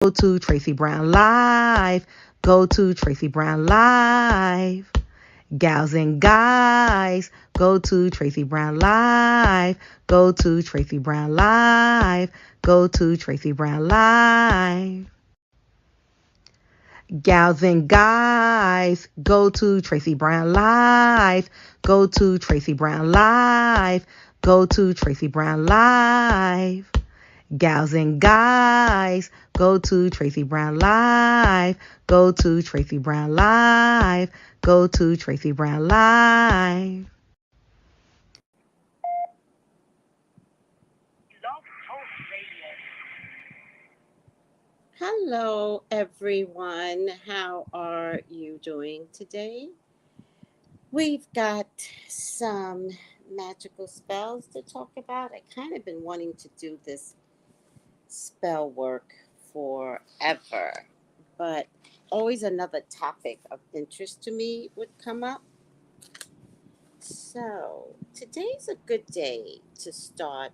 Go to Tracey Brown Live. Go to Tracey Brown Live. Gals and guys, go to Tracey Brown Live. Go to Tracey Brown Live. Go to Tracey Brown Live. Gals and guys, go to Tracey Brown Live. Go to Tracey Brown Live. Go to Tracey Brown Live. Gals and guys, go to Tracey Brown Live. Go to Tracey Brown Live. Go to Tracey Brown Live. Hello, everyone. How are you doing today? We've got some magical spells to talk about. I kind of been wanting to do this spell work forever, but always another topic of interest to me would come up. So, today's a good day to start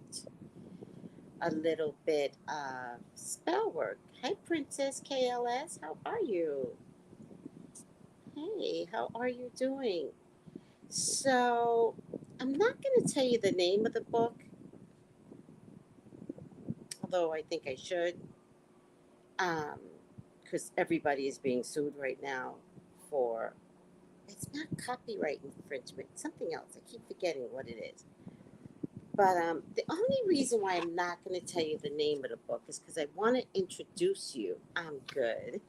a little bit of spell work. Hi, Princess KLS. How are you? Hey, how are you doing? So, I'm not going to tell you the name of the book, although I think I should, um, because everybody is being sued right now for it's not copyright infringement, something else. I keep forgetting what it is. But the only reason why I'm not going to tell you the name of the book is because I want to introduce you. I'm good.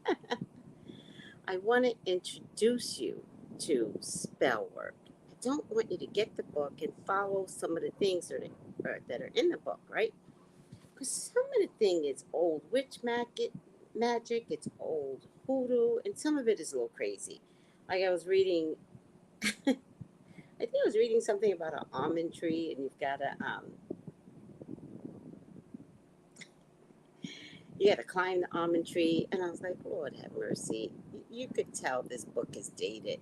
I want to introduce you to spell work. I don't want you to get the book and follow some of the things that are in the book, right? Because some of the thing is old magic, it's old hoodoo, and some of it is a little crazy. Like I was reading, I think I was reading something about an almond tree, and you got to climb the almond tree, and I was like, Lord have mercy. You could tell this book is dated.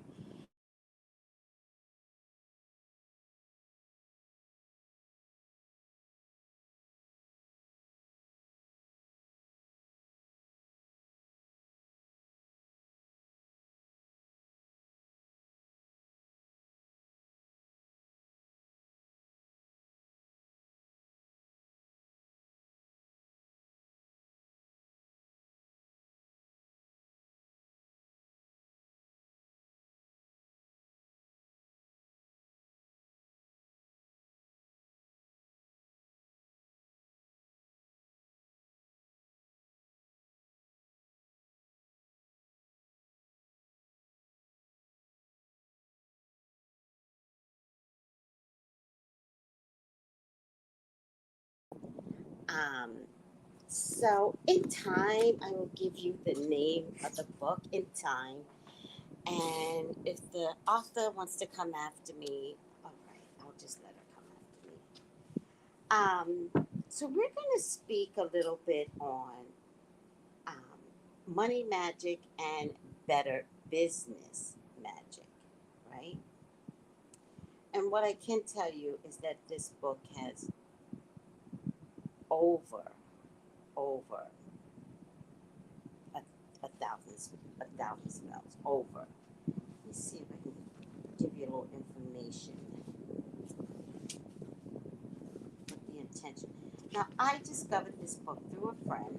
Um, so in time, I will give you the name of the book in time. And if the author wants to come after me, all right, I'll just let her come after me. So we're going to speak a little bit on um, money magic and better business magic, right? And what I can tell you is that this book has over, over a, a thousand spells. Over. Let me see if I can give you a little information with the intention. Now, I discovered this book through a friend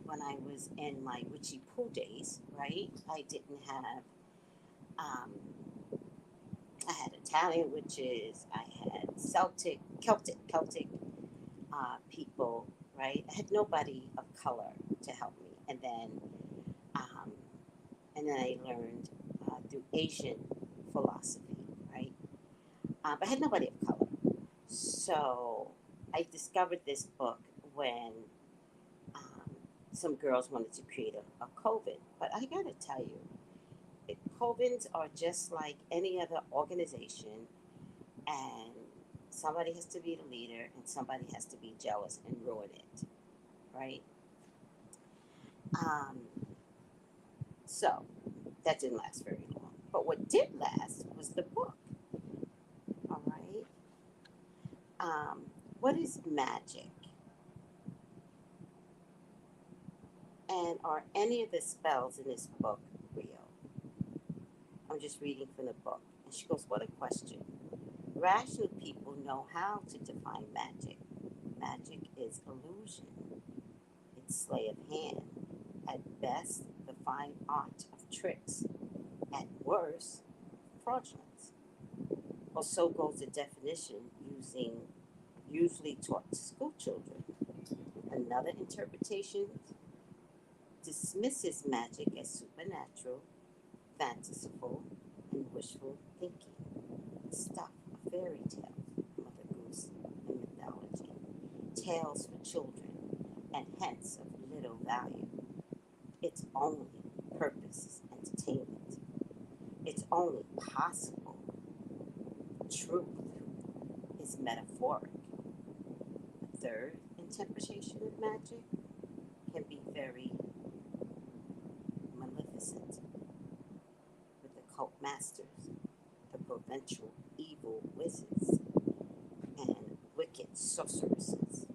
when I was in my witchy poo days, right? I didn't have, um, I had Italian witches, I had Celtic people, right? I had nobody of color to help me. Um, and then I learned through Asian philosophy, right? But I had nobody of color. So I discovered this book when um, some girls wanted to create a coven. But I gotta tell you, covens are just like any other organization, and somebody has to be the leader, and somebody has to be jealous and ruin it, right? Um, so that didn't last very long. But what did last was the book, all right? Um, what is magic? And are any of the spells in this book real? I'm just reading from the book. And she goes, what a question. Rational people know how to define magic. Magic is illusion. It's sleight of hand. At best, the fine art of tricks. At worst, fraudulence. Or so goes the definition usually taught to school children. Another interpretation dismisses magic as supernatural, fanciful, and wishful thinking. Stuff of fairy tales, Mother Goose, and mythology. Tales for children, and hence of little value. Its only purpose is entertainment. Its only possible truth is metaphoric. The third interpretation of magic can be very maleficent, with the cult masters, the provincial evil wizards, and wicked sorceresses,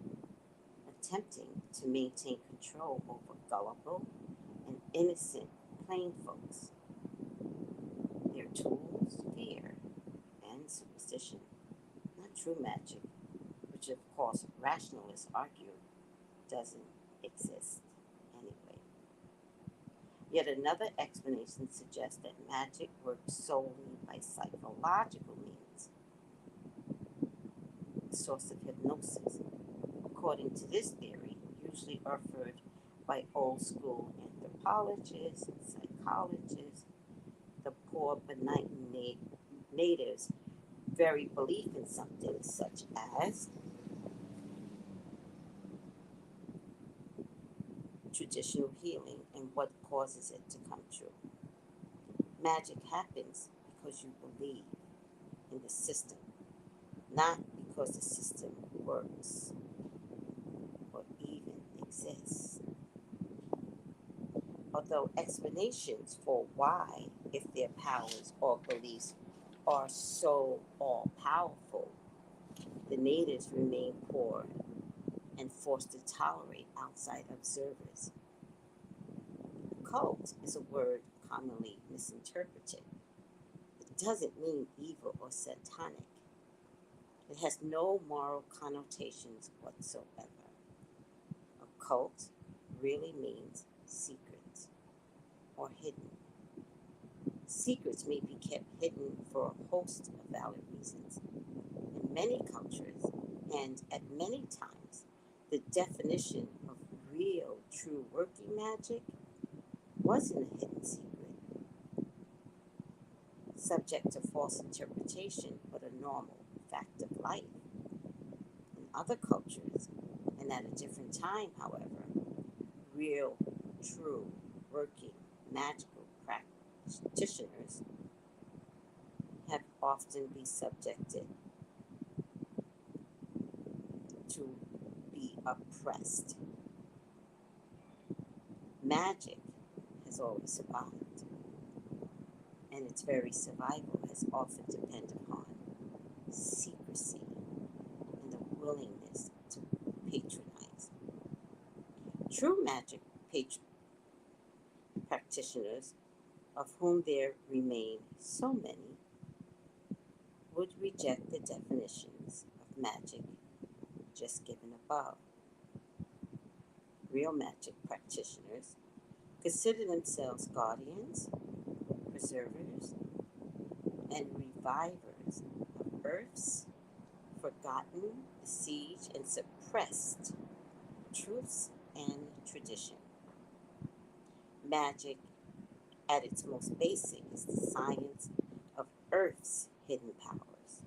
attempting to maintain control over gullible and innocent plain folks. Their tools, fear, and superstition, not true magic, which of course rationalists argue doesn't exist anyway. Yet another explanation suggests that magic works solely by psychological means, the source of hypnosis, according to this theory, usually offered by old school anthropologists and psychologists. The poor, benighted natives' very belief in something such as traditional healing and what causes it to come true. Magic happens because you believe in the system, not because the system works or even exists. Although explanations for why, if their powers or beliefs are so all powerful, the natives remain poor and forced to tolerate outside observers. Cult is a word commonly misinterpreted. It doesn't mean evil or satanic. It has no moral connotations whatsoever. A cult really means secret or hidden. Secrets may be kept hidden for a host of valid reasons. In many cultures, and at many times, the definition of real, true working magic wasn't a hidden secret, subject to false interpretation, but a normal fact of life. In other cultures, and at a different time, however, real, true, working, magical practitioners have often been subjected to be oppressed. Magic has always survived, and its very survival has often depended upon secrecy and the willingness to patronize. True magic practitioners, of whom there remain so many, would reject the definitions of magic just given above. Real magic practitioners consider themselves guardians, preservers, and revivers of Earth's forgotten, besieged, and suppressed truths and tradition. Magic, at its most basic, is the science of Earth's hidden powers.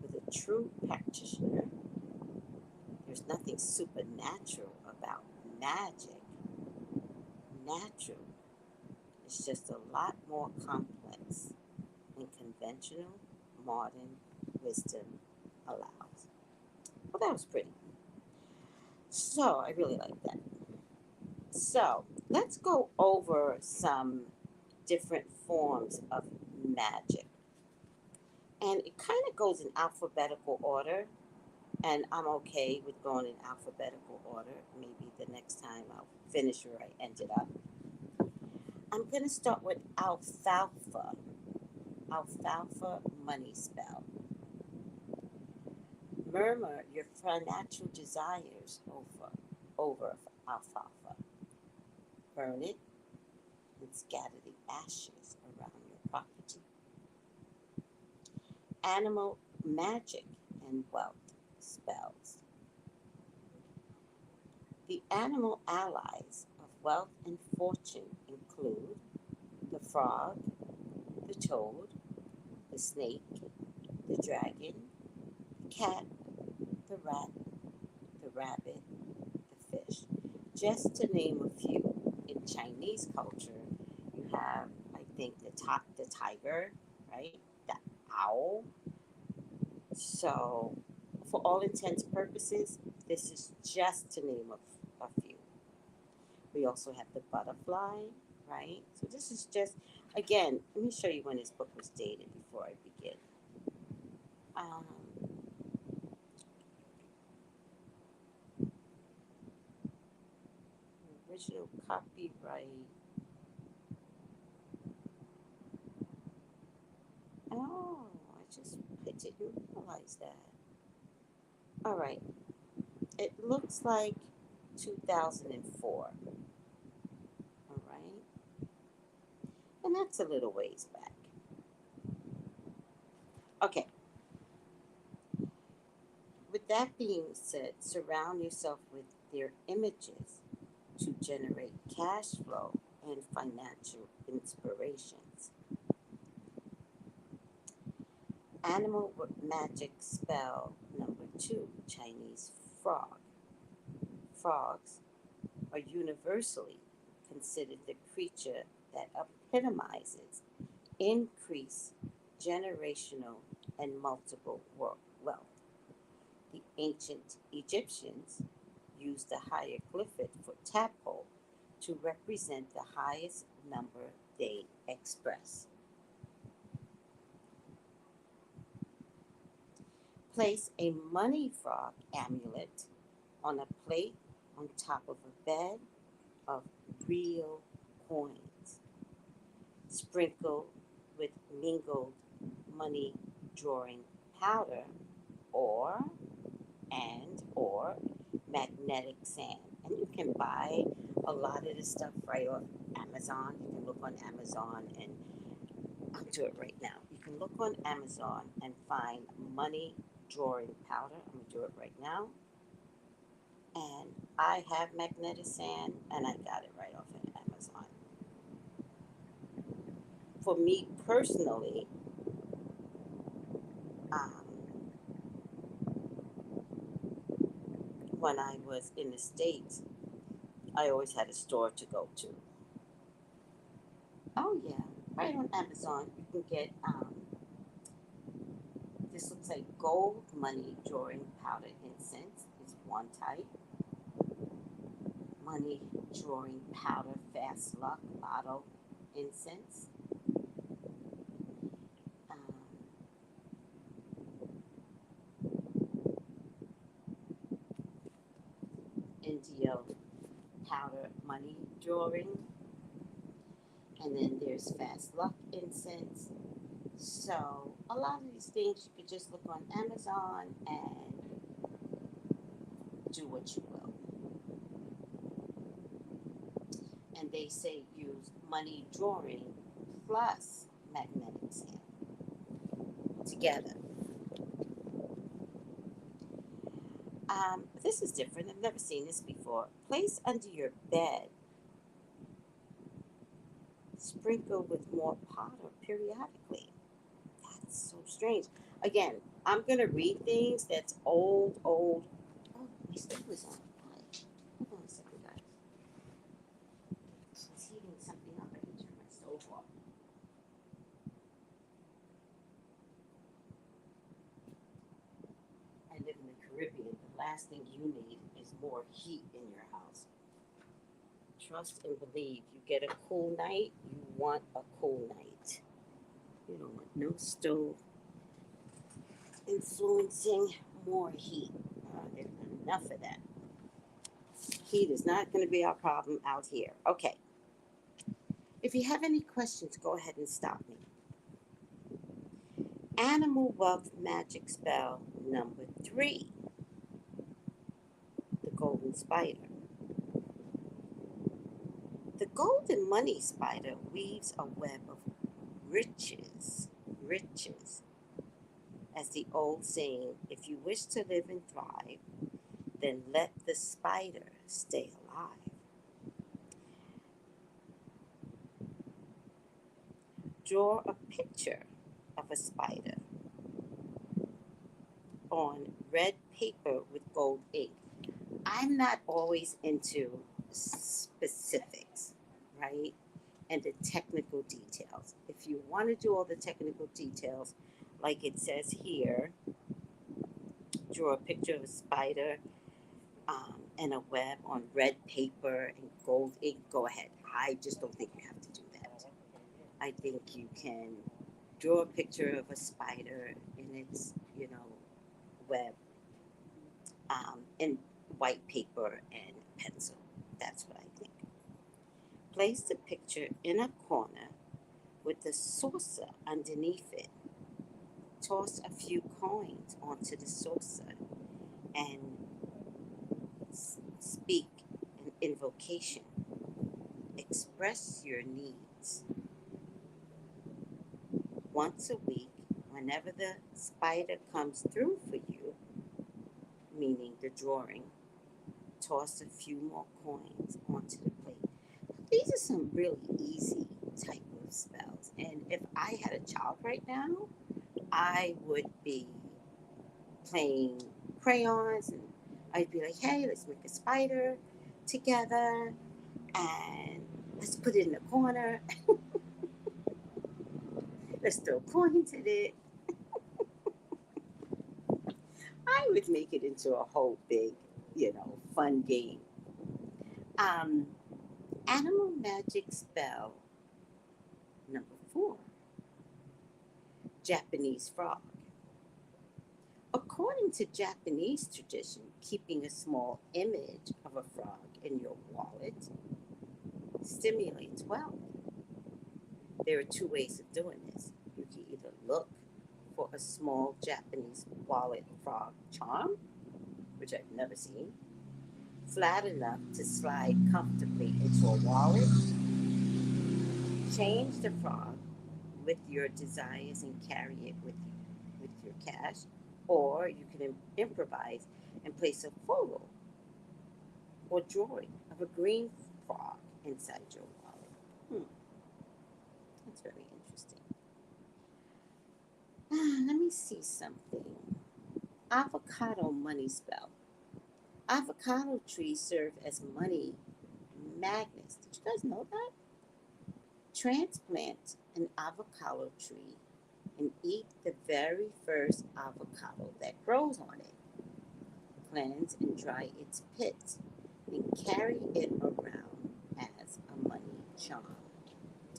With a true practitioner, there's nothing supernatural about magic. Natural is just a lot more complex than conventional modern wisdom allows. Well, that was pretty. So, I really like that. So, let's go over some different forms of magic. And it kind of goes in alphabetical order And I'm okay with going in alphabetical order. Maybe the next time I'll finish where I ended up. I'm going to start with alfalfa. Alfalfa money spell. Murmur your financial desires over alfalfa. Burn it and scatter the ashes around your property. Animal magic and wealth spells. The animal allies of wealth and fortune include the frog, the toad, the snake, the dragon, the cat, the rat, the rabbit, the fish. Just to name a few. In Chinese culture, you have, I think, the tiger, right? The owl. So, for all intents and purposes, this is just to name a few. We also have the butterfly, right? So this is just, again, let me show you when this book was dated before I begin. Um, Original copyright. Oh, I didn't realize that. All right, it looks like 2004. All right, and that's a little ways back. Okay, with that being said, surround yourself with their images to generate cash flow and financial inspirations. Animal magic spell number 2, Chinese frog. Frogs are universally considered the creature that epitomizes increased generational and multiple wealth. The ancient Egyptians used the hieroglyphic for tadpole to represent the highest number they express. Place a money frog amulet on a plate on top of a bed of real coins. Sprinkle with mingled money drawing powder or or magnetic sand. And you can buy a lot of this stuff right off Amazon. You can look on Amazon and I'll do it right now. You can look on Amazon and find money drawing powder. I'm gonna do it right now. And I have magnetic sand and I got it right off of Amazon. For me personally, um, when I was in the States, I always had a store to go to. Oh yeah, right on Amazon you can get this looks like gold money drawing powder incense is one type. Money drawing powder fast luck bottle incense. Um, Indio powder money drawing. And then there's fast luck incense. So a lot of these things you could just look on Amazon and do what you will. And they say use money drawing plus magnetic sand together. This is different. I've never seen this before. Place under your bed. Sprinkle with more powder periodically. That's so strange. Again, I'm gonna read things that's old. Oh, my stove is on. Why? Hold on a second, guys. It's heating something up. I can turn my stove off. I live in the Caribbean. The last thing you need is more heat in your house. Trust and believe. You get a cool night, you want a cool night. You don't want no stove influencing more heat. Enough of that. Heat is not going to be our problem out here. Okay. If you have any questions, go ahead and stop me. Animal wealth magic spell number 3, the golden spider. The golden money spider weaves a web of riches, riches. As the old saying, if you wish to live and thrive, then let the spider stay alive. Draw a picture of a spider on red paper with gold ink. I'm not always into specifics, right? And the technical details. If you want to do all the technical details, like it says here, draw a picture of a spider and a web on red paper and gold ink, go ahead. I just don't think you have to do that. I think you can draw a picture of a spider in its, web in white paper and pencil. That's what I think. Place the picture in a corner with the saucer underneath it. Toss a few coins onto the saucer and speak an invocation. Express your needs. Once a week, whenever the spider comes through for you, meaning the drawing, toss a few more coins onto the plate. These are some really easy type of spells. And if I had a child right now, I would be playing crayons and I'd be like, hey, let's make a spider together and let's put it in the corner. Let's throw coins at it. I would make it into a whole big, fun game. Animal magic spell number 4, Japanese frog. According to Japanese tradition, keeping a small image of a frog in your wallet stimulates wealth. There are 2 ways of doing this. You can either look for a small Japanese wallet frog charm, which I've never seen, flat enough to slide comfortably into a wallet. Change the frog with your desires and carry it with you with your cash, or you can improvise and place a photo or drawing of a green frog inside your wallet. That's very interesting. Let me see something. Avocado money spell. Avocado trees serve as money magnets. Did you guys know that? Transplant an avocado tree and eat the very first avocado that grows on it. Cleanse and dry its pits and carry it around as a money charm.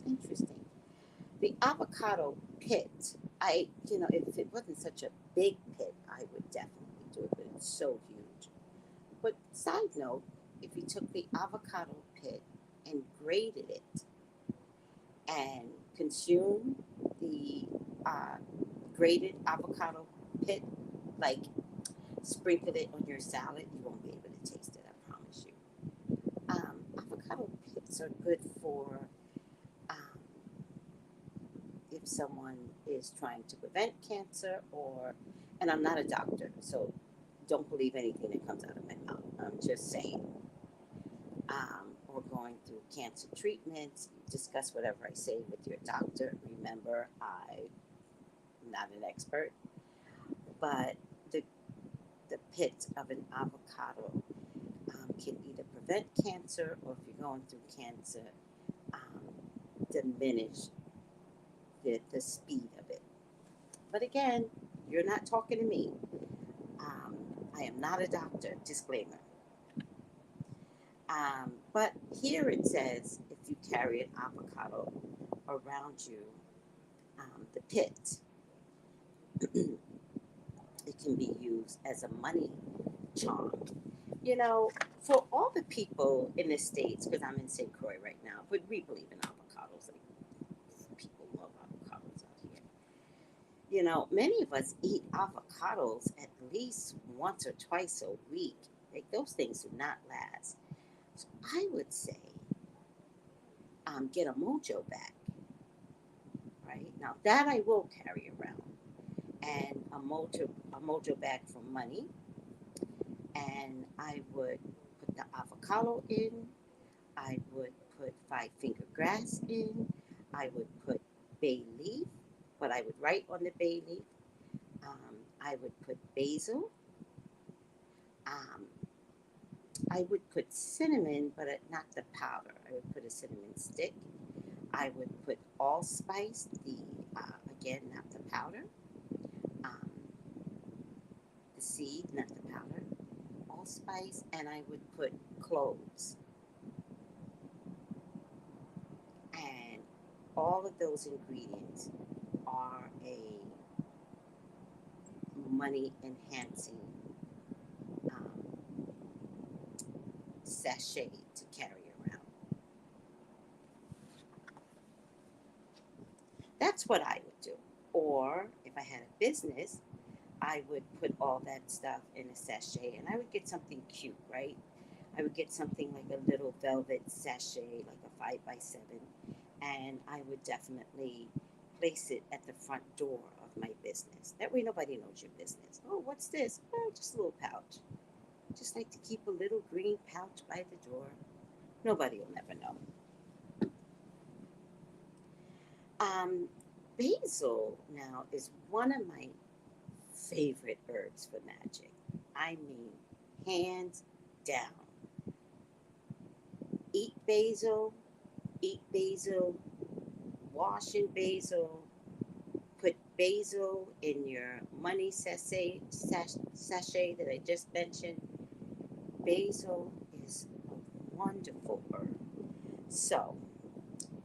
Interesting. The avocado pit, if it wasn't such a big pit, I would definitely do it, but it's so huge. But side note, if you took the avocado pit and grated it and consumed the grated avocado pit, like sprinkle it on your salad, you won't be able to taste it, I promise you. Avocado pits are good for if someone is trying to prevent cancer and I'm not a doctor, so don't believe anything that comes out of my mouth. I'm just saying. Or going through cancer treatments, discuss whatever I say with your doctor. Remember, I'm not an expert, but the pit of an avocado can either prevent cancer or if you're going through cancer, diminish the speed of it. But again, you're not talking to me. I am not a doctor, disclaimer. But here it says if you carry an avocado around you, the pit, it can be used as a money charm. You know, for all the people in the States, because I'm in St. Croix right now, but we believe in avocados. Like, people love avocados out here. You know, many of us eat avocados at least once or twice a week. Like, those things do not last. So I would say, get a mojo bag, right? Now that I will carry around, and a mojo bag for money, and I would put the avocado in. I would put five finger grass in. I would put bay leaf, but I would write on the bay leaf. I would put basil. Um, I would put cinnamon, but not the powder. I would put a cinnamon stick. I would put allspice, again, not the powder, um, the seed, not the powder, allspice, and I would put cloves. And all of those ingredients are a money enhancing um, sachet to carry around. That's what I would do. Or if I had a business, I would put all that stuff in a sachet and I would get something cute, right? I would get something like a little velvet sachet, like a 5x7, and I would definitely place it at the front door of my business. That way nobody knows your business. Oh, what's this? Oh, just a little pouch. Just like to keep a little green pouch by the door. Nobody will never know. Um, Basil now is one of my favorite herbs for magic. I mean, hands down. Eat basil, eat basil, wash in basil, put basil in your money sachet that I just mentioned. Basil is a wonderful herb. So,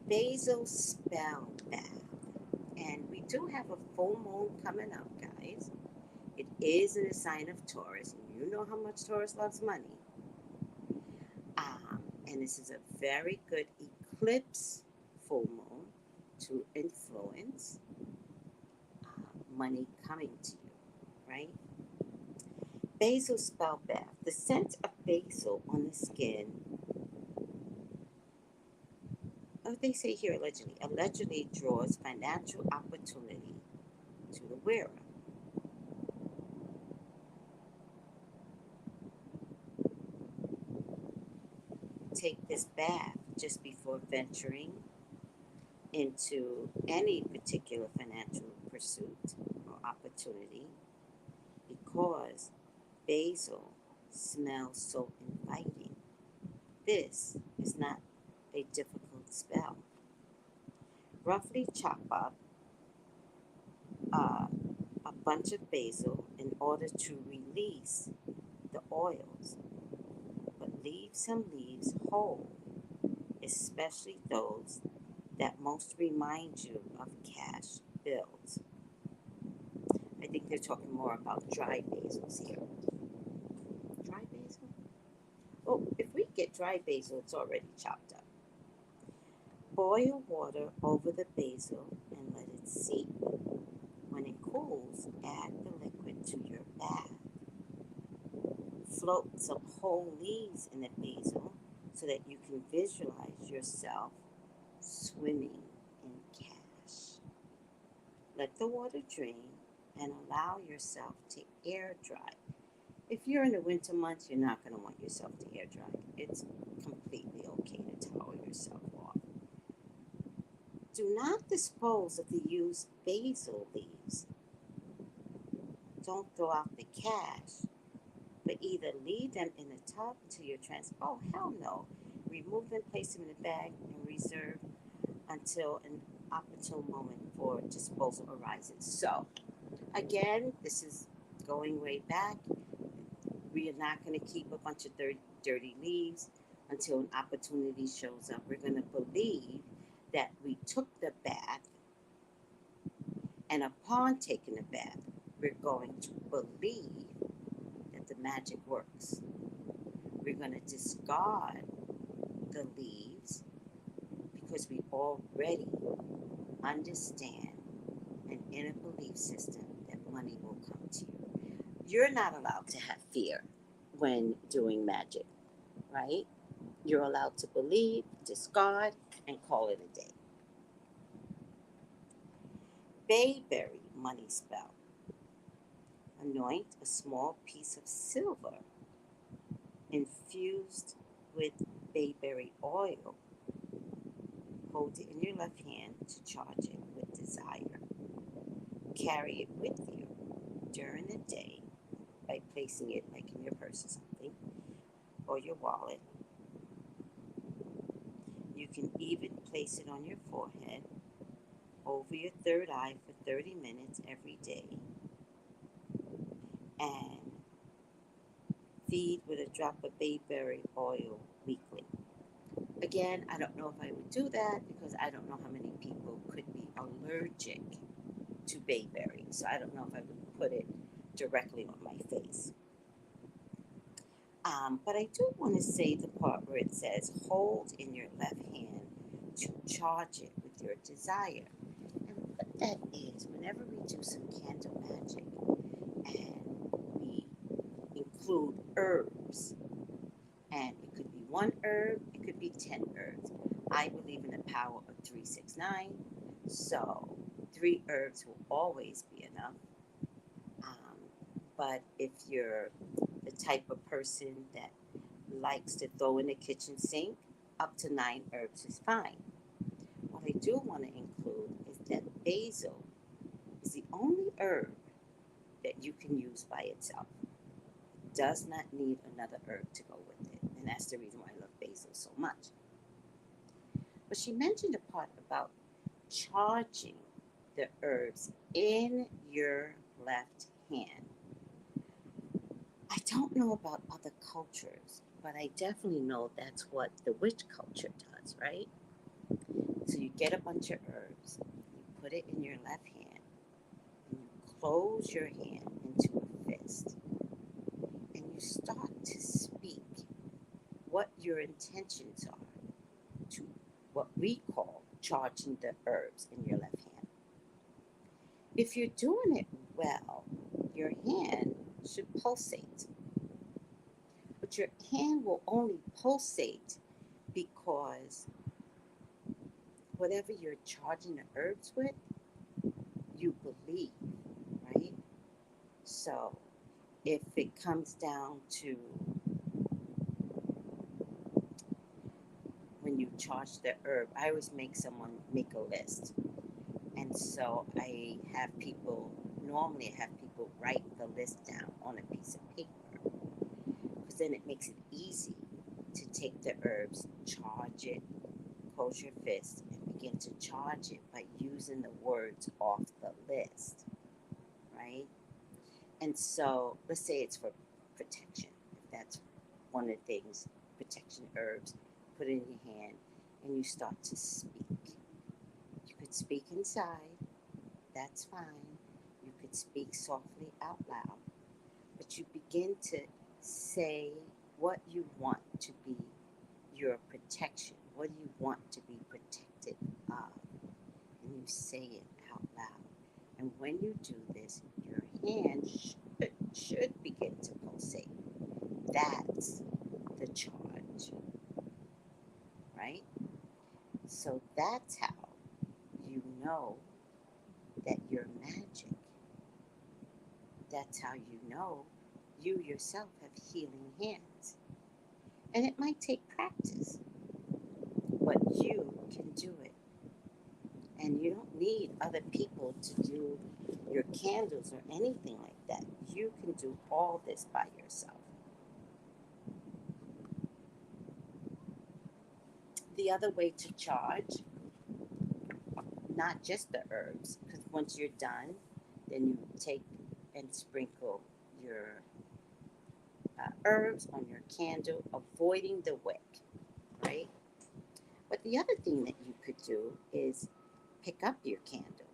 basil spell bath. And we do have a full moon coming up, guys. It is in a sign of Taurus, and you know how much Taurus loves money. And this is a very good eclipse full moon to influence money coming to you, right? Basil spell bath. The scent of basil on the skin, oh, they say here allegedly draws financial opportunity to the wearer. Take this bath just before venturing into any particular financial pursuit or opportunity because basil smells so inviting. This is not a difficult spell. Roughly chop up uh, a bunch of basil in order to release the oils, but leave some leaves whole, especially those that most remind you of cash bills. I think they're talking more about dry basils here. Dry basil? Oh, if we get dry basil, it's already chopped up. Boil water over the basil and let it seep. When it cools, add the liquid to your bath. Float some whole leaves in the basil so that you can visualize yourself swimming in cash. Let the water drain and allow yourself to air dry. If you're in the winter months, you're not going to want yourself to air dry. It's completely okay to towel yourself off. Do not dispose of the used basil leaves. Don't throw out the cash, but either leave them in the tub until you're oh, hell no. Remove them, place them in a bag, and reserve until an opportune moment for disposal arises. So, again, this is going way back. We are not going to keep a bunch of dirty leaves until an opportunity shows up. We're going to believe that we took the bath, and upon taking the bath, we're going to believe that the magic works. We're going to discard the leaves because we already understand an inner belief system that money will come to you. You're not allowed to have fear when doing magic, right? You're allowed to believe, discard, and call it a day. Bayberry money spell. Anoint a small piece of silver infused with bayberry oil. Hold it in your left hand to charge it with desire. Carry it with you during the day by placing it like in your purse or something, or your wallet. You can even place it on your forehead, over your third eye for 30 minutes every day, and feed with a drop of bayberry oil weekly. Again, I don't know if I would do that because I don't know how many people could be allergic to bayberry. So I don't know if I would put it directly on my face. But I do want to say the part where it says hold in your left hand to charge it with your desire. And what that is, whenever we do some candle magic and we include herbs, and it could be one herb, it could be 10 herbs. I believe in the power of 369, so 3 herbs will always be enough. But if you're the type of person that likes to throw in the kitchen sink, up to 9 herbs is fine. What I do want to include is that basil is the only herb that you can use by itself. Does not need another herb to go with it. And that's the reason why I love basil so much. But she mentioned a part about charging the herbs in your left hand. I don't know about other cultures, but I definitely know that's what the witch culture does, right? So you get a bunch of herbs, you put it in your left hand, and you close your hand into a fist, and you start to speak what your intentions are to what we call charging the herbs in your left hand. If you're doing it well, your hand should pulsate. But your hand will only pulsate because whatever you're charging the herbs with, you believe, right? So if it comes down to when you charge the herb, I always make someone make a list. And so normally I have people write the list down on a piece of paper. Because then it makes it easy to take the herbs, charge it, close your fist, and begin to charge it by using the words off the list, right? And so let's say it's for protection. If that's one of the things, protection herbs, put it in your hand and you start to speak. You could speak inside, that's fine. You could speak softly out loud, but you begin to say what you want to be your protection. What do you want to be protected of? And you say it out loud. And when you do this, your hand should begin to pulsate. That's the charge, right? So that's how you know that you're magic. That's how you know you yourself have healing hands. And it might take practice, but you can do it. And you don't need other people to do your candles or anything like that. You can do all this by yourself. The other way to charge, not just the herbs, because once you're done, then you take and sprinkle your herbs on your candle, avoiding the wick, right? But the other thing that you could do is pick up your candle,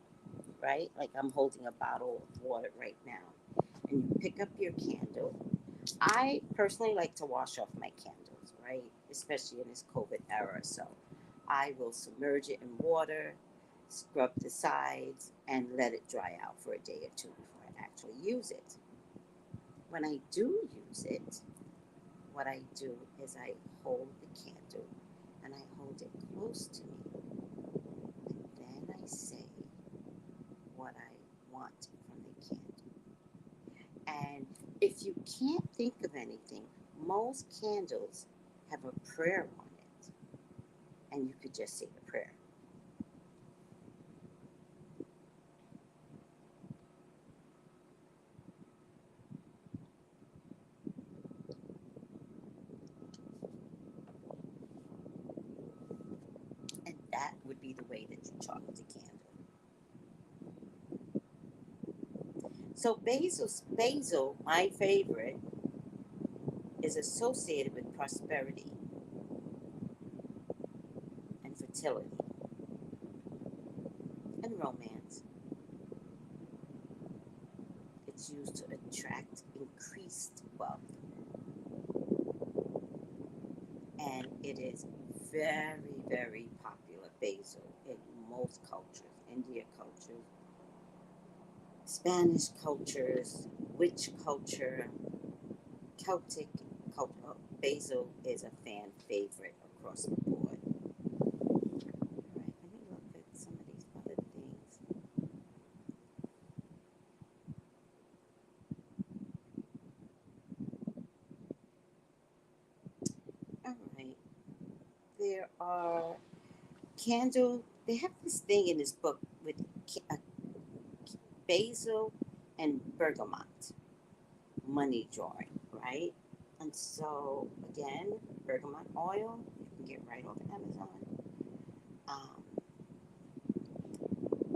right? Like I'm holding a bottle of water right now. And you pick up your candle I personally like to wash off my candles, right? Especially in this COVID era. So I will submerge it in water, scrub the sides, and let it dry out for a day or two before I actually use it. When I do use it, what I do is I hold the candle and I hold it close to me. And then I say what I want from the candle. And if you can't think of anything, most candles have a prayer on it. And you could just say the prayer. And that would be the way that you charge the candle. So basil, my favorite, is associated with prosperity and fertility and romance. It's used to attract increased wealth. And it is very, very popular basil in most cultures, India cultures, Spanish cultures, witch culture, Celtic culture. Basil is a fan favorite across the board. All right, let me look at some of these other things. All right, there are candle. They have this thing in this book with basil and bergamot money drawing, right? And so again, bergamot oil you can get right off Amazon. Um,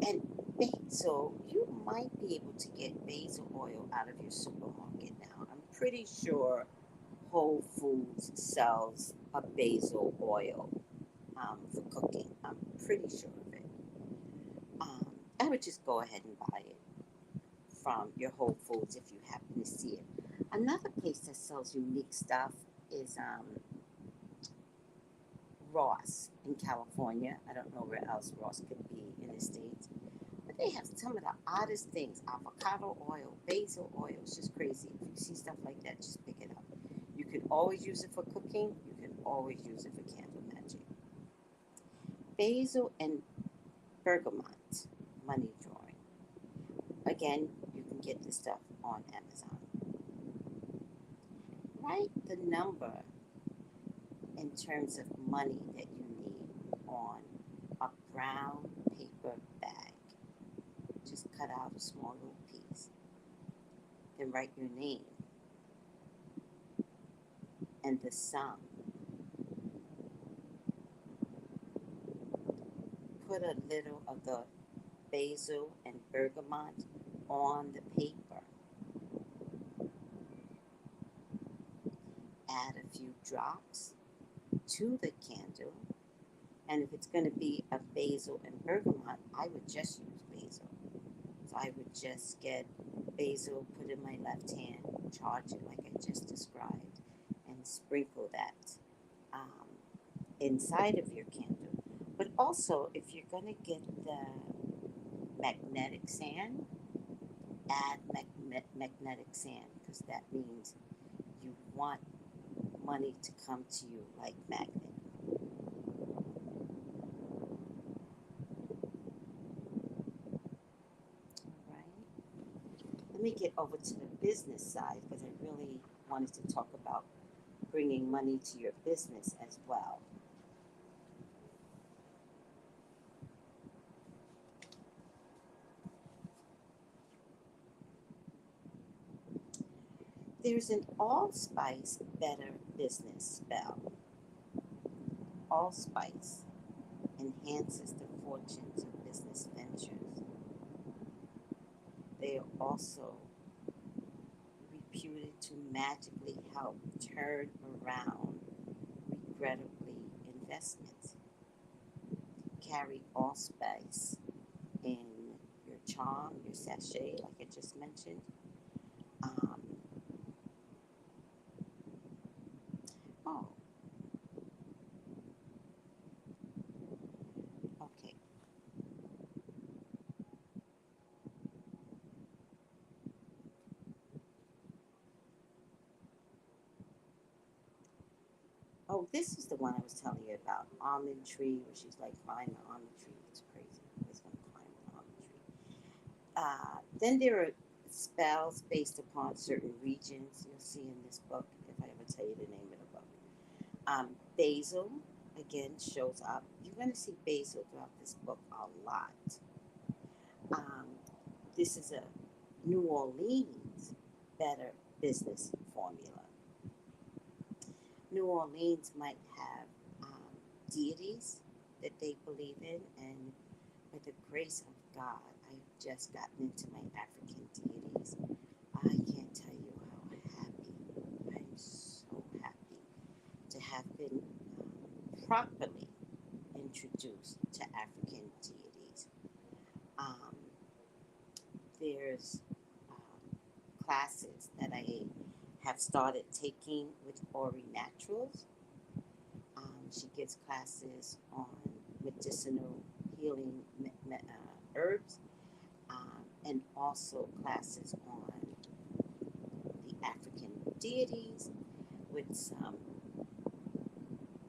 and basil, you might be able to get basil oil out of your supermarket now. I'm pretty sure Whole Foods sells a basil oil for cooking. I'm pretty sure of it. Um, I would just go ahead and buy it from your Whole Foods if you happen to see it. Another place that sells unique stuff is Ross in California. I don't know where else Ross could be in the States. But they have some of the oddest things. Avocado oil, basil oil. It's just crazy. If you see stuff like that, just pick it up. You can always use it for cooking. You can always use it for candle magic. Basil and bergamot money drawing. Again, you can get this stuff on Amazon. Write the number in terms of money that you need on a brown paper bag. Just cut out a small little piece. Then write your name and the sum. Put a little of the basil and bergamot on the paper. Add a few drops to the candle. And if it's going to be a basil and bergamot, I would just use basil. So I would just get basil, put in my left hand, charge it like I just described, and sprinkle that inside of your candle. But also, if you're going to get the magnetic sand, add magnetic sand because that means you want money to come to you like magnet. All right. Let me get over to the business side because I really wanted to talk about bringing money to your business as well. There's an allspice better business spell. Allspice enhances the fortunes of business ventures. They are also reputed to magically help turn around regrettably investments. Carry allspice in your charm, your sachet, like I just mentioned. Um, Oh, this is the one I was telling you about. Almond tree, where she's like climbing the almond tree. It's crazy. He's going to climb the almond tree. Then there are spells based upon certain regions. You'll see in this book, if I ever tell you the name of the book. Basil, again, shows up. You're going to see basil throughout this book a lot. Um, this is a New Orleans better business formula. New Orleans might have deities that they believe in, and by the grace of God, I've just gotten into my African deities. I can't tell you how happy, I'm so happy to have been properly introduced to African deities. Um, there's classes that I have started taking with Ori Naturals. She gives classes on medicinal healing herbs, and also classes on the African deities with some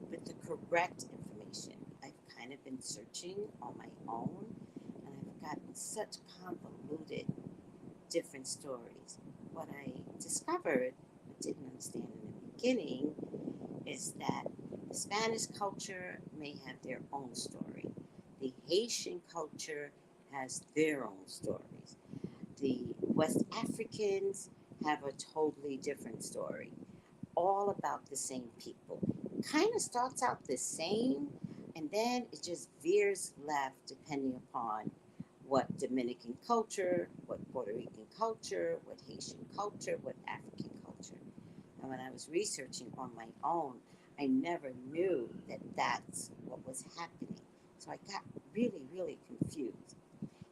with the correct information. I've kind of been searching on my own, and I've gotten such convoluted different stories. What I discovered but didn't understand in the beginning is that the Spanish culture may have their own story. The Haitian culture has their own stories. The West Africans have a totally different story, all about the same people. Kind of starts out the same, and then it just veers left depending upon what Dominican culture, what Puerto Rican culture, what Haitian culture, what African culture. And when I was researching on my own, I never knew that that's what was happening. So I got really, really confused.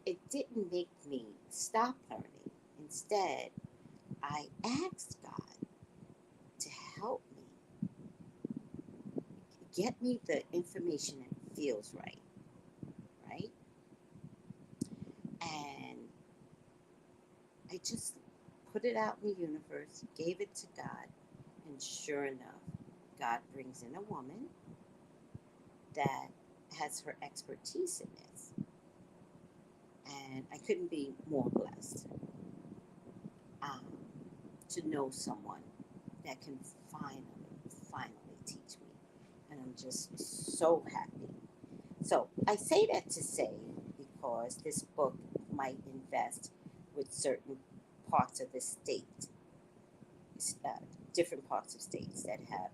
It didn't make me stop learning. Instead, I asked God to help me, get me the information that feels right, right? And I just put it out in the universe, gave it to God, and sure enough, God brings in a woman that has her expertise in this. And I couldn't be more blessed um, to know someone that can finally teach me. And I'm just so happy. So I say that to say, because this book might invest with certain parts of the state, uh, different parts of states that have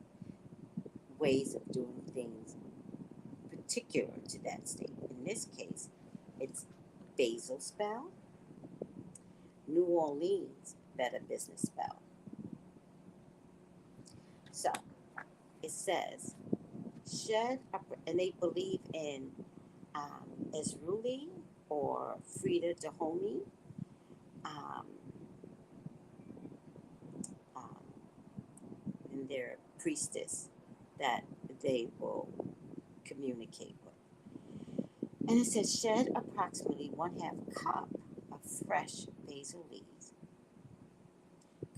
ways of doing things particular to that state. In this case, it's basil spell, New Orleans better business spell. So it says, and they believe in Esruli or Frida Dahomey, um, um, and their priestess that they will communicate with. And it says, shed approximately 1/2 cup of fresh basil leaves.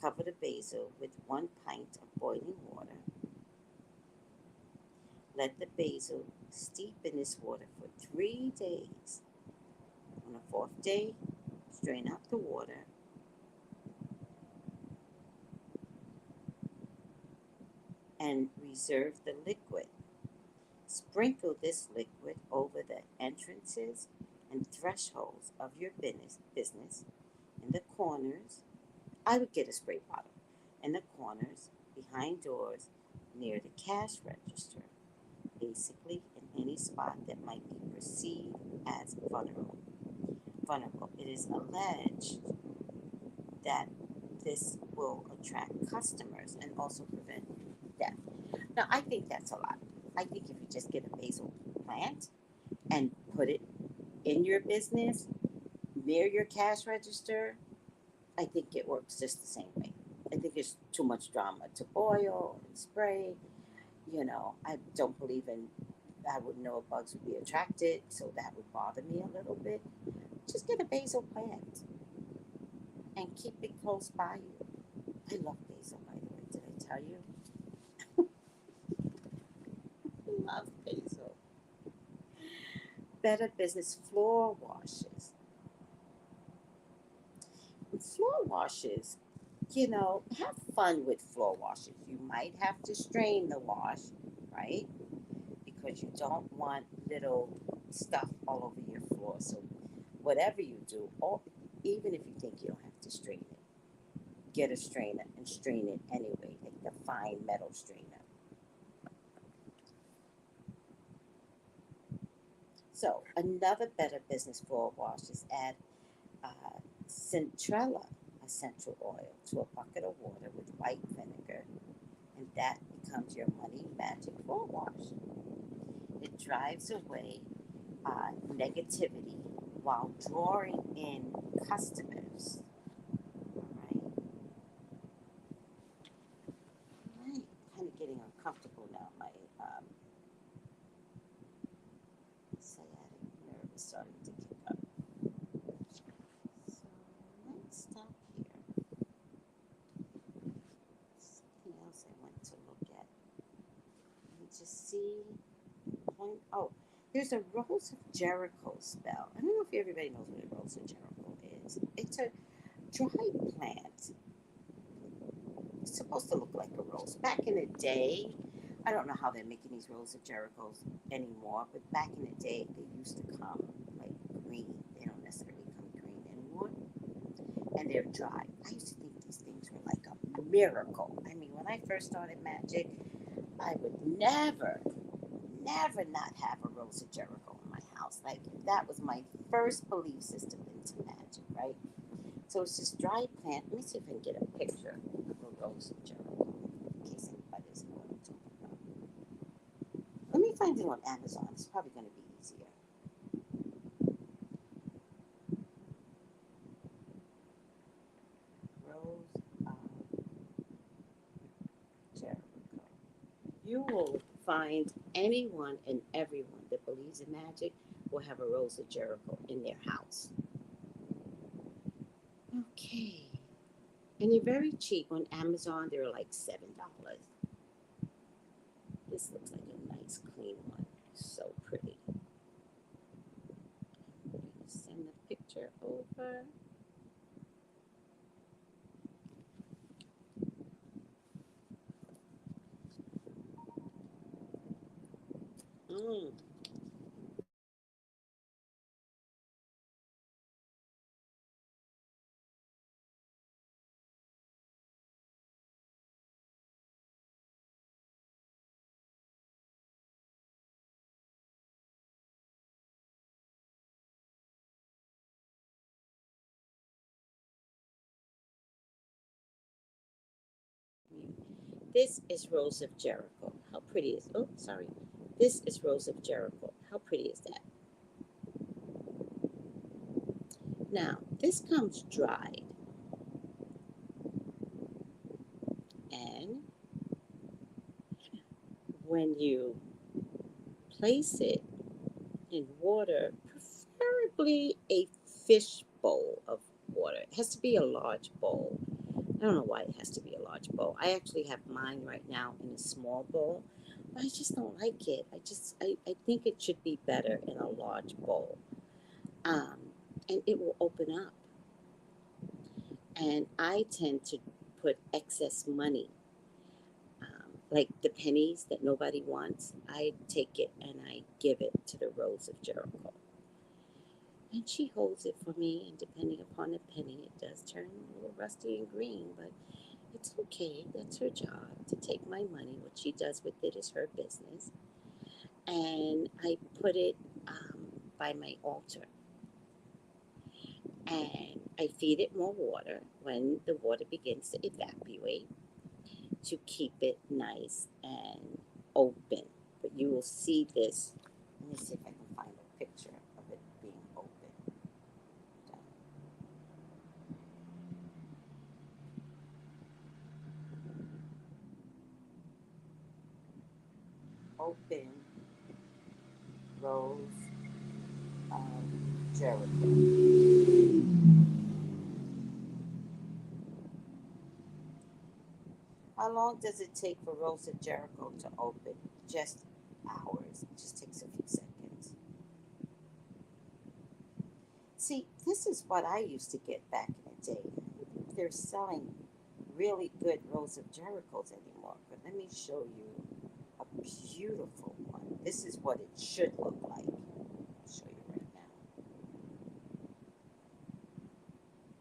Cover the basil with 1 pint of boiling water. Let the basil steep in this water for 3 days. On the fourth day, strain out the water and reserve the liquid. Sprinkle this liquid over the entrances and thresholds of your business, in the corners. I would get a spray bottle. In the corners, behind doors, near the cash register, basically in any spot that might be perceived as vulnerable. It is alleged that this will attract customers and also prevent death. Now, I think that's a lot. I think if you just get a basil plant and put it in your business near your cash register, I think it works just the same way. I think it's too much drama to boil and spray. I don't believe in, I wouldn't know if bugs would be attracted, so that would bother me a little bit. Just get a basil plant and keep it close by you. I love basil, by the way. Did I tell you? love basil. Better Business floor washes. Floor washes, have fun with floor washes. You might have to strain the wash, right? Because you don't want little stuff all over your floor. So whatever you do, or even if you think you don't have to strain it, get a strainer and strain it anyway, like the fine metal strainer. So another Better Business floor wash is add Centrella essential oil to a bucket of water with white vinegar, and that becomes your money magic floor wash. It drives away negativity while drawing in customers. All right. Kind of getting uncomfortable now. My sciatic nerve is starting to kick up. So let's stop here. Something else I want to look at. Let me just see. Oh, there's a Rose of Jericho spell. I don't know if everybody knows what a Rose of Jericho is. It's a dry plant. It's supposed to look like a rose. Back in the day, I don't know how they're making these Rose of Jerichos anymore, but back in the day, they used to come like green. They don't necessarily come green anymore. And they're dry. I used to think these things were like a miracle. I mean, when I first started magic, I would never not have a Rose of Jericho in my house. Like, that was my first belief system into magic, right? So it's this dry plant. Let me see if I can get a picture of a Rose of Jericho, in case anybody doesn't know what I'm talking about. Let me find it on Amazon. It's probably going to be easier. Rose of Jericho. You will find anyone and everyone that believes in magic will have a Rose of Jericho in their house. Okay. And they're very cheap on Amazon. They're like $7. This looks like a nice clean one. So pretty. I'm going to send the picture over. Mm. This is Rose of Jericho. How pretty is? Oh, sorry. This is Rose of Jericho. How pretty is that? Now, this comes dried, and when you place it in water, preferably a fish bowl of water. It has to be a large bowl. I don't know why it has to be a large bowl. I actually have mine right now in a small bowl, but I just don't like it. I think it should be better in a large bowl. Um, and it will open up. And I tend to put excess money, like the pennies that nobody wants. I take it and I give it to the Rose of Jericho. And she holds it for me, and depending upon the penny, it does turn a little rusty and green, but it's okay. That's her job to take my money. What she does with it is her business. And I put it by my altar. And I feed it more water when the water begins to evaporate to keep it nice and open. But you will see this. Let me see if I can find a picture of it being open. Open Rose of Jericho. How long does it take for Rose of Jericho to open? Just hours. just takes a few seconds. See, this is what I used to get back in the day. They're selling really good Rose of Jerichos anymore, but let me show you a beautiful one. This is what it should look like. I'll show you right now.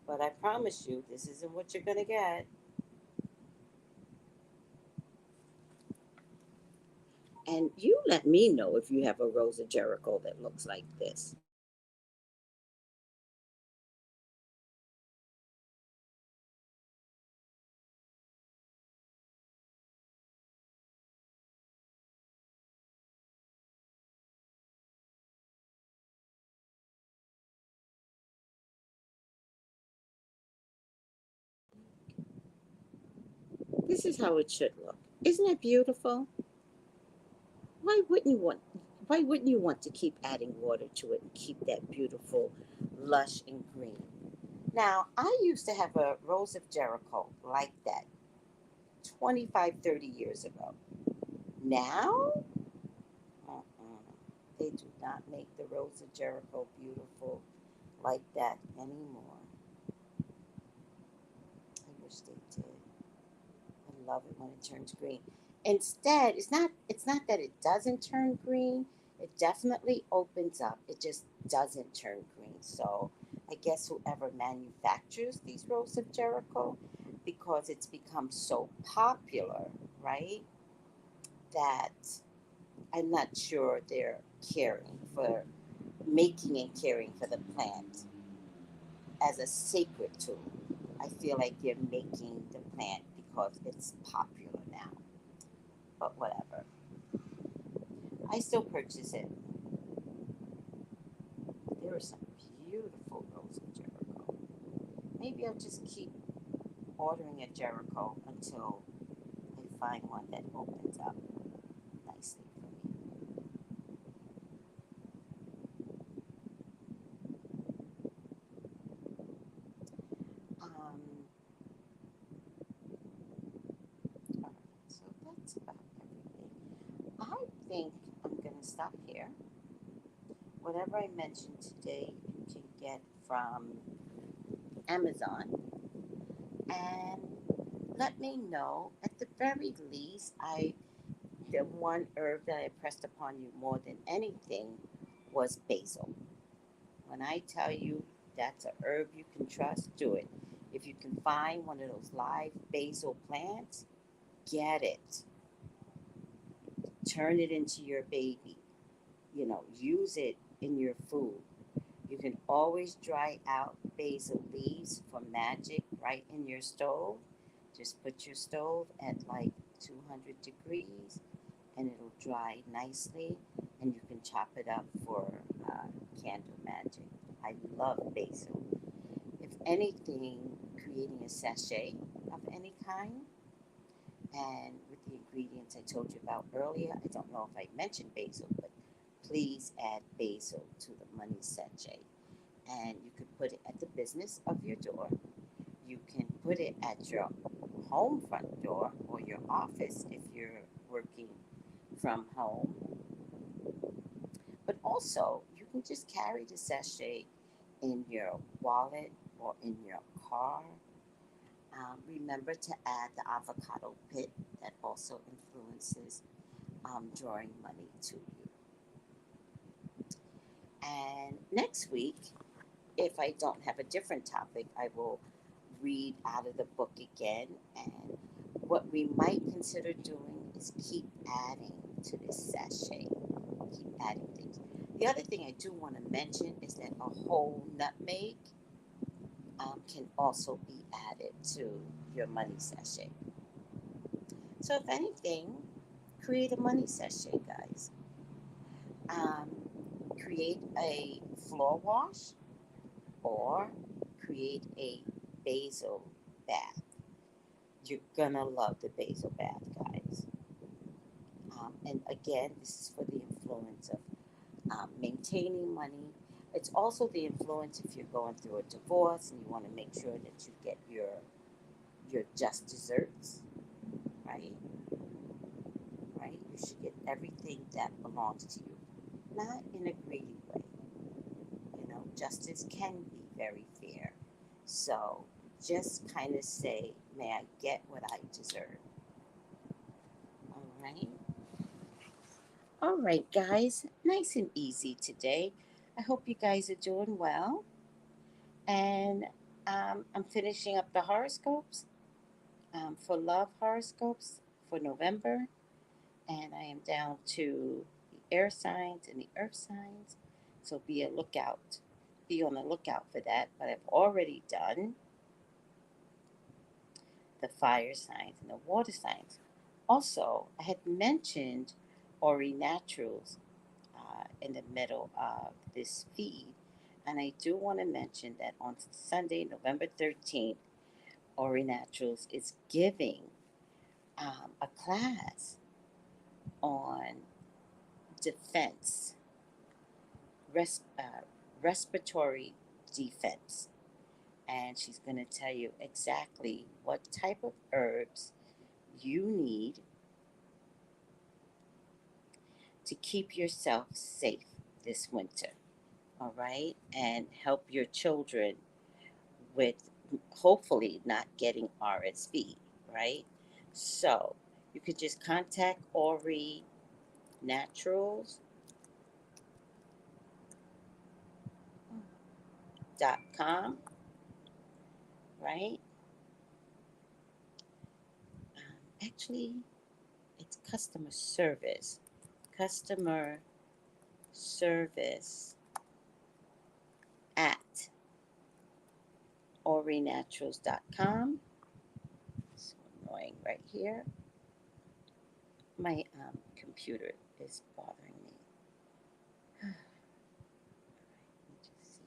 But I promise you, this isn't what you're going to get. And you let me know if you have a Rose of Jericho that looks like this. This is how it should look. Isn't it beautiful? Why wouldn't you want why wouldn't you want to keep adding water to it and keep that beautiful lush and green? Now, I used to have a Rose of Jericho like that 25, 30 years ago. Now, they do not make the Rose of Jericho beautiful like that anymore. I wish they did. I love it when it turns green. Instead, it's not that it doesn't turn green. It definitely opens up. It just doesn't turn green. So I guess whoever manufactures these Rose of Jericho, because it's become so popular, right? That I'm not sure they're caring for making and caring for the plant as a sacred tool. I feel like they're making the plant because it's popular now. But whatever. I still purchase it. There are some beautiful Rose of Jericho. Maybe I'll just keep ordering a Jericho until I find one that opens up nicely for me. Um, all right, so that's about everything. I think I'm going to stop here. Whatever I mentioned today, you can get from Amazon. And let me know. At the very least, the one herb that I pressed upon you more than anything was basil. When I tell you that's a herb you can trust, do it. If you can find one of those live basil plants, get it. Turn it into your baby. Use it in your food. You can always dry out basil leaves for magic right in your stove. Just put your stove at like 200 degrees and it'll dry nicely and you can chop it up for candle magic. I love basil. If anything, creating a sachet of any kind and with the ingredients I told you about earlier, I don't know if I mentioned basil, but please add basil to the money sachet. And you could put it at the business of your door. You can put it at your home front door or your office if you're working from home. But also, you can just carry the sachet in your wallet or in your car. Remember to add the avocado pit that also influences drawing money to you. And next week, if I don't have a different topic, I will read out of the book again. And what we might consider doing is keep adding to this sachet, keep adding things. The other thing I do want to mention is that a whole nutmeg can also be added to your money sachet. So, if anything, create a money sachet, guys. Um, Create a floor wash or create a basil bath. You're gonna love the basil bath, guys. And again, this is for the influence of maintaining money. It's also the influence if you're going through a divorce and you want to make sure that you get your just desserts, right? Right? you should get everything that belongs to you. Not in a greedy way. You know, justice can be very fair. So just kind of say, may I get what I deserve? All right. All right, guys. Nice and easy today. I hope you guys are doing well. And I'm finishing up the horoscopes for love horoscopes for November. And I am down to the air signs and the earth signs. So be a lookout. Be on the lookout for that. But I've already done the fire signs and the water signs. Also, I had mentioned Ori Naturals in the middle of this feed. And I do want to mention that on Sunday, November 13th, Ori Naturals is giving a class on defense, res- uh, respiratory defense. And she's going to tell you exactly what type of herbs you need to keep yourself safe this winter. All right. And help your children with hopefully not getting RSV. Right. So you could just contact orinaturals.com. Right. Actually, it's customer service. Customer service at orinaturals.com. So annoying right here. My computer is bothering me. All right, let me just see.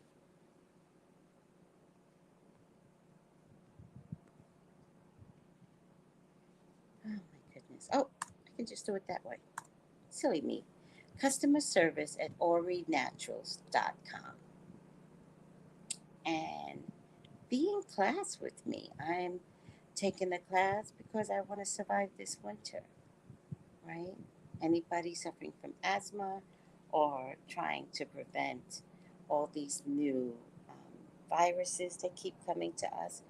Oh my goodness. Oh, I can just do it that way. Silly me. Customer service at orinaturals.com. And be in class with me. I'm taking the class because I want to survive this winter, right? Anybody suffering from asthma or trying to prevent all these new viruses that keep coming to us,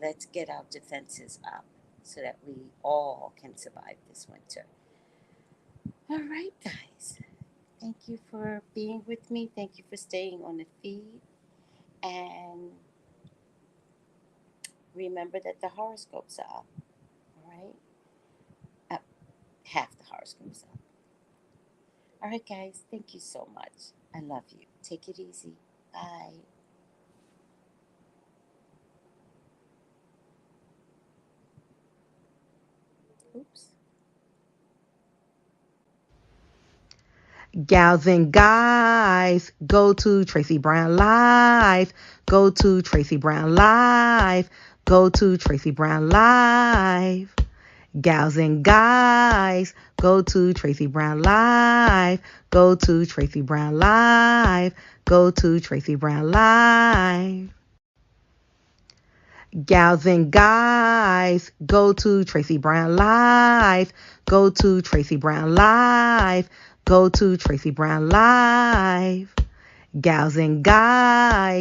let's get our defenses up so that we all can survive this winter. All right, guys. Thank you for being with me. Thank you for staying on the feed. And remember that the horoscopes are up, all right? Half the horoscopes are up. All right, guys. Thank you so much. I love you. Take it easy. Bye. Oops. Gals and guys, go to Tracey Brown Live. Go to Tracey Brown Live. Go to Tracey Brown Live. Gals and guys, go to Tracey Brown Live. Go to Tracey Brown Live. Go to Tracey Brown Live. Gals and guys, go to Tracey Brown Live. Go to Tracey Brown Live. Go to Tracey Brown Live. Gals and guys.